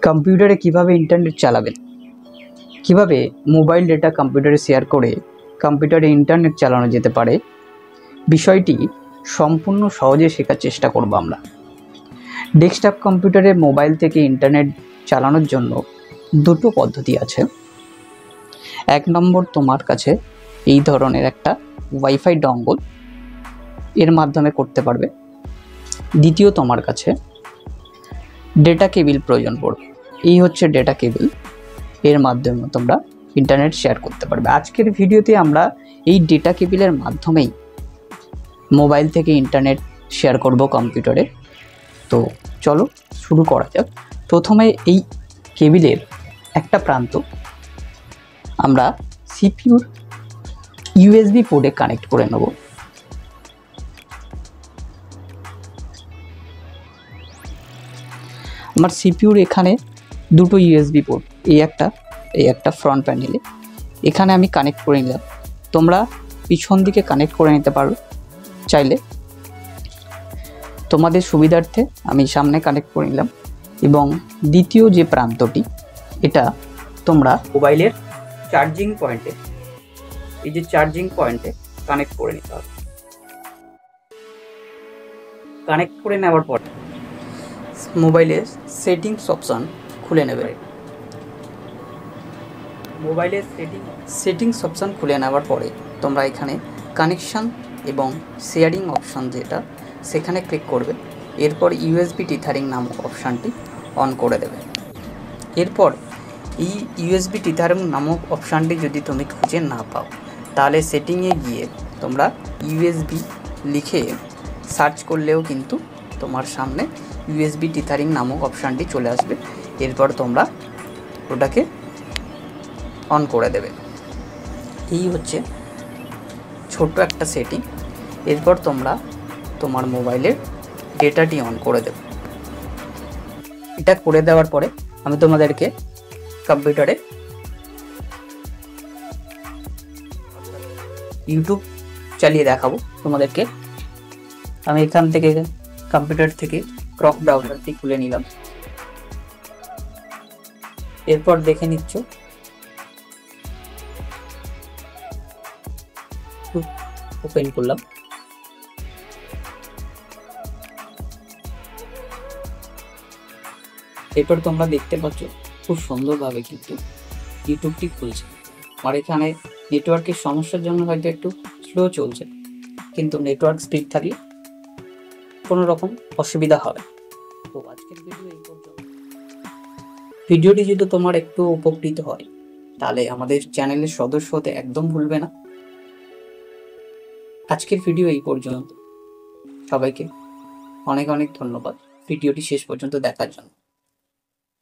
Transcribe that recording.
কম্পিউটারে কিভাবে ইন্টারনেট চালাবেন, কিভাবে মোবাইল ডেটা কম্পিউটারে শেয়ার করে কম্পিউটারে ইন্টারনেট চালানো যেতে পারে, বিষয়টি সম্পূর্ণ সহজে শেখার চেষ্টা করব আমরা। ডেস্কটপ কম্পিউটারে মোবাইল থেকে ইন্টারনেট চালানোর জন্য দুটো পদ্ধতি আছে। এক নম্বর, তোমার কাছে এই ধরনের একটা ওয়াইফাই ডঙ্গল, এর মাধ্যমে করতে পারবে। দ্বিতীয়, তোমার কাছে ডেটা কেবিল প্রয়োজন পড়বে। এই হচ্ছে ডেটা কেবিল, এর মাধ্যমে তোমরা ইন্টারনেট শেয়ার করতে পারবে। আজকের ভিডিওতে আমরা এই ডেটা কেবিলের মাধ্যমেই মোবাইল থেকে ইন্টারনেট শেয়ার করব কম্পিউটারে। তো চলো শুরু করা যাক। প্রথমে এই কেবিলের একটা প্রান্ত আমরা সিপিইউর ইউএসবি পোর্টে কানেক্ট করে নেব। আমার সিপিইউর এখানে দুটো ইউএসবি পোর্ট, এই একটা ফ্রন্ট প্যানেলে, এখানে আমি কানেক্ট করে নিলাম। তোমরা পিছন দিকে কানেক্ট করে নিতে পারো চাইলে, তোমাদের সুবিধার্থে আমি সামনে কানেক্ট করে নিলাম। এবং দ্বিতীয় যে প্রান্তটি, এটা তোমরা মোবাইলের চার্জিং পয়েন্টে, এই যে চার্জিং পয়েন্টে কানেক্ট করে নিতে হবে। কানেক্ট করে নেওয়ার পর মোবাইলের সেটিংস অপশান খুলে নেবে। মোবাইলের সেটিংস অপশান খুলে নেওয়ার পরে তোমরা এখানে কানেকশান এবং শেয়ারিং অপশান যেটা, সেখানে ক্লিক করবে। এরপর ইউএসবি টিথারিং নামক অপশানটি অন করে দেবে। এরপর এই ইউএসবি টিথারিং নামক অপশানটি যদি তুমি খুঁজে না পাও, তাহলে সেটিংয়ে গিয়ে তোমরা ইউএসবি লিখে সার্চ করলেও কিন্তু তোমার সামনে ইউএসবি টিথারিং নামক অপশানটি চলে আসবে। এরপর তোমরা ওটাকে অন করে দেবে। এই হচ্ছে ছোট্ট একটা সেটিং। এরপর তোমরা তোমার মোবাইলের ডেটাটি অন করে দেবে। এটা করে দেওয়ার পরে আমি তোমাদেরকে কম্পিউটারে ইউটিউব চালিয়ে দেখাবো তোমাদেরকে। আমি এখান থেকে কম্পিউটার থেকে ক্রক ব্রাউজারটি খুলে নিলাম। এরপর দেখে নিচ্ছ, ওপেন করলাম। এরপর তোমরা দেখতে পাচ্ছ খুব সুন্দরভাবে কিন্তু ইউটিউবটি খুলছে। আর এখানে নেটওয়ার্কের সমস্যার জন্য হয়তো একটু স্লো চলছে, কিন্তু নেটওয়ার্ক স্পিড থাকলে কোনো রকম অসুবিধা হবে। তো আজকের ভিডিও এই পর্যন্ত। ভিডিওটি যদি তোমার একটু উপকৃত হয়, তাহলে আমাদের চ্যানেলের সদস্য হতে একদম ভুলবে না। আজকের ভিডিও এই পর্যন্ত। সবাইকে অনেক অনেক ধন্যবাদ ভিডিওটি শেষ পর্যন্ত দেখার জন্য।